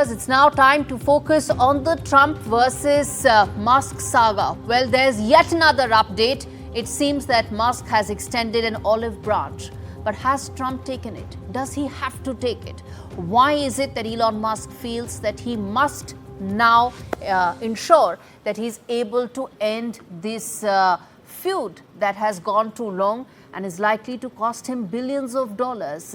It's now time to focus on the Trump versus Musk saga. Well, there's yet another update. It seems that Musk has extended an olive branch. But has Trump taken it? Does he have to take it? Why is it that Elon Musk feels that he must now ensure that he's able to end this feud that has gone too long and is likely to cost him billions of dollars?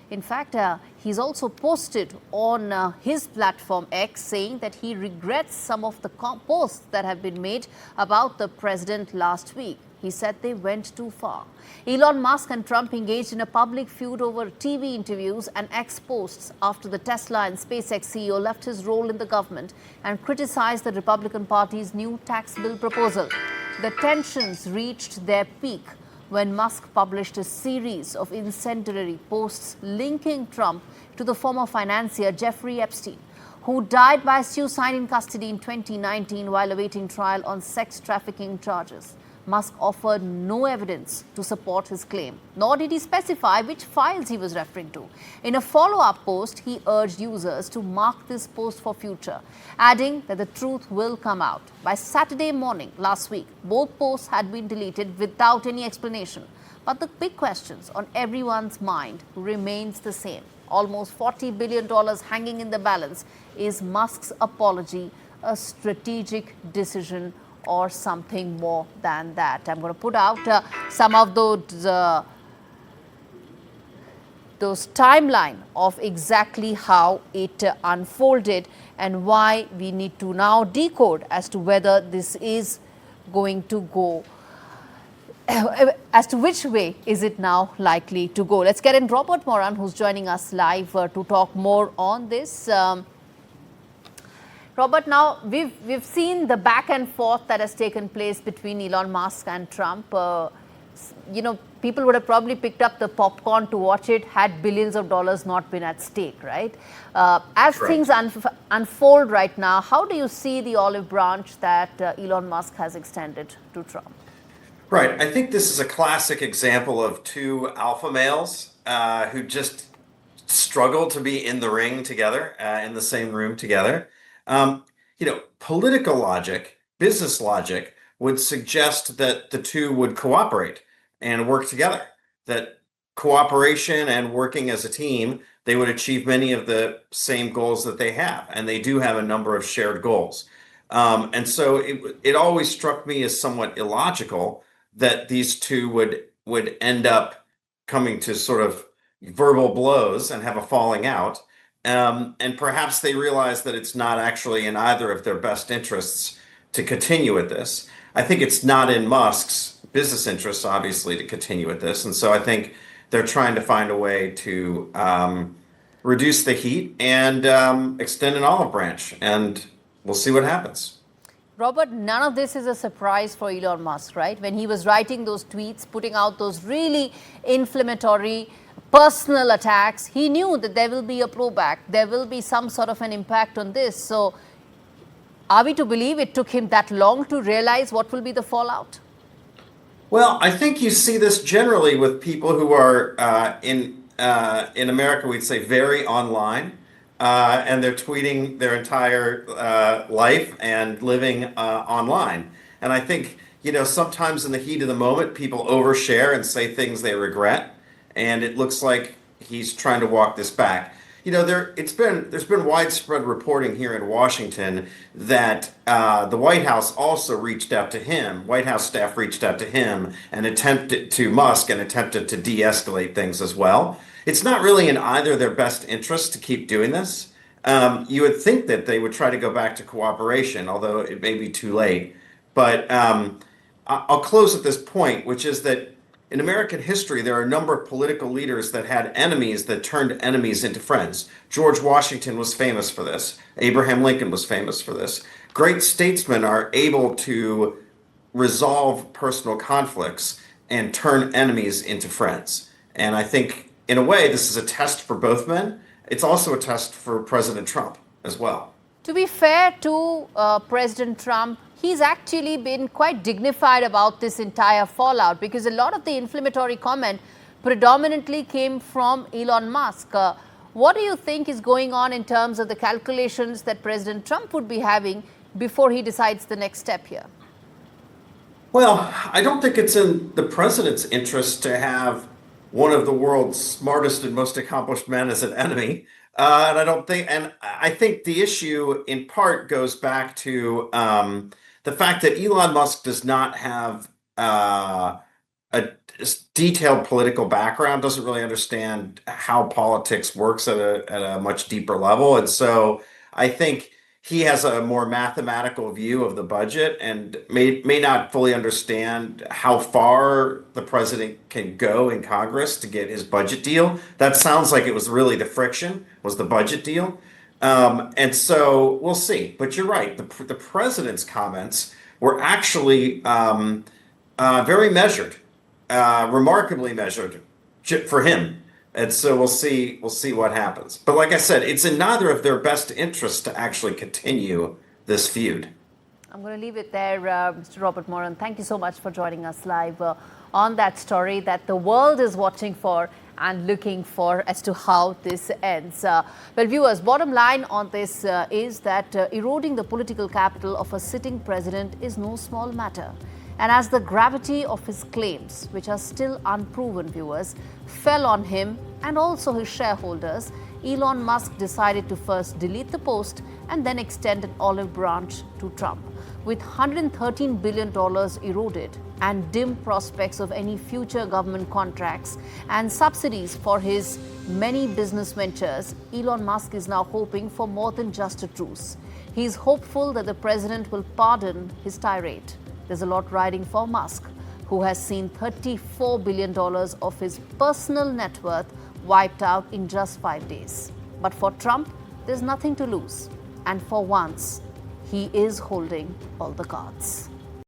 In fact, he's also posted on his platform X saying that he regrets some of the posts that have been made about the president last week. He said they went too far. Elon Musk and Trump engaged in a public feud over TV interviews and X posts after the Tesla and SpaceX CEO left his role in the government and criticized the Republican Party's new tax bill proposal. The tensions reached their peak when Musk published a series of incendiary posts linking Trump to the former financier Jeffrey Epstein, who died by suicide in custody in 2019 while awaiting trial on sex trafficking charges. Musk offered no evidence to support his claim, nor did he specify which files he was referring to. In a follow-up post, he urged users to mark this post for future, adding that the truth will come out. By Saturday morning last week, both posts had been deleted without any explanation. But the big questions on everyone's mind remains the same. Almost $40 billion hanging in the balance. Is Musk's apology a strategic decision or something more than that? I'm going to put out some of those timeline of exactly how it unfolded and why we need to now decode as to whether this is going to go, as to which way is it now likely to go. Let's get in Robert Moran, who's joining us live to talk more on this. Robert, now we've seen the back and forth that has taken place between Elon Musk and Trump. People would have probably picked up the popcorn to watch it had billions of dollars not been at stake, right? As things unfold right now, how do you see the olive branch that Elon Musk has extended to Trump? Right. I think this is a classic example of two alpha males who just struggle to be in the ring together, in the same room together. Political logic, business logic would suggest that the two would cooperate and work together, that cooperation and working as a team, they would achieve many of the same goals that they have. And they do have a number of shared goals. And so it always struck me as somewhat illogical that these two would end up coming to sort of verbal blows and have a falling out. And perhaps they realize that it's not actually in either of their best interests to continue with this. I think it's not in Musk's business interests, obviously, to continue with this. And so I think they're trying to find a way to reduce the heat and extend an olive branch. And we'll see what happens. Robert, none of this is a surprise for Elon Musk, right? When he was writing those tweets, putting out those really inflammatory personal attacks, he knew that there will be a blowback, there will be some sort of an impact on this. So are we to believe it took him that long to realize what will be the fallout? Well, I think you see this generally with people who are in America, we'd say very online, and they're tweeting their entire life and living online. And I think, sometimes in the heat of the moment, people overshare and say things they regret. And it looks like he's trying to walk this back. There's been widespread reporting here in Washington that the White House also reached out to him. White House staff reached out to him and attempted to de-escalate things as well. It's not really in either their best interest to keep doing this. You would think that they would try to go back to cooperation, although it may be too late. But I'll close at this point, which is that in American history, there are a number of political leaders that had enemies that turned enemies into friends. George Washington was famous for this. Abraham Lincoln was famous for this. Great statesmen are able to resolve personal conflicts and turn enemies into friends. And I think, in a way, this is a test for both men. It's also a test for President Trump as well. To be fair to President Trump, he's actually been quite dignified about this entire fallout, because a lot of the inflammatory comment predominantly came from Elon Musk. What do you think is going on in terms of the calculations that President Trump would be having before he decides the next step here? Well, I don't think it's in the president's interest to have one of the world's smartest and most accomplished men as an enemy. And I think the issue in part goes back to the fact that Elon Musk does not have a detailed political background, doesn't really understand how politics works at a much deeper level. And so I think he has a more mathematical view of the budget and may not fully understand how far the president can go in Congress to get his budget deal. That sounds like it was really the friction, was the budget deal. And so we'll see. But you're right. The president's comments were actually very measured, remarkably measured for him. And so we'll see what happens. But like I said, it's in neither of their best interests to actually continue this feud. I'm going to leave it there, Mr. Robert Moran. Thank you so much for joining us live on that story that the world is watching for and looking for as to how this ends. Well, viewers, bottom line on this is that eroding the political capital of a sitting president is no small matter. And as the gravity of his claims, which are still unproven, viewers, fell on him and also his shareholders, Elon Musk decided to first delete the post and then extend an olive branch to Trump. With $113 billion eroded and dim prospects of any future government contracts and subsidies for his many business ventures, Elon Musk is now hoping for more than just a truce. He is hopeful that the president will pardon his tirade. There's a lot riding for Musk, who has seen $34 billion of his personal net worth wiped out in just 5 days. But for Trump, there's nothing to lose. And for once, he is holding all the cards.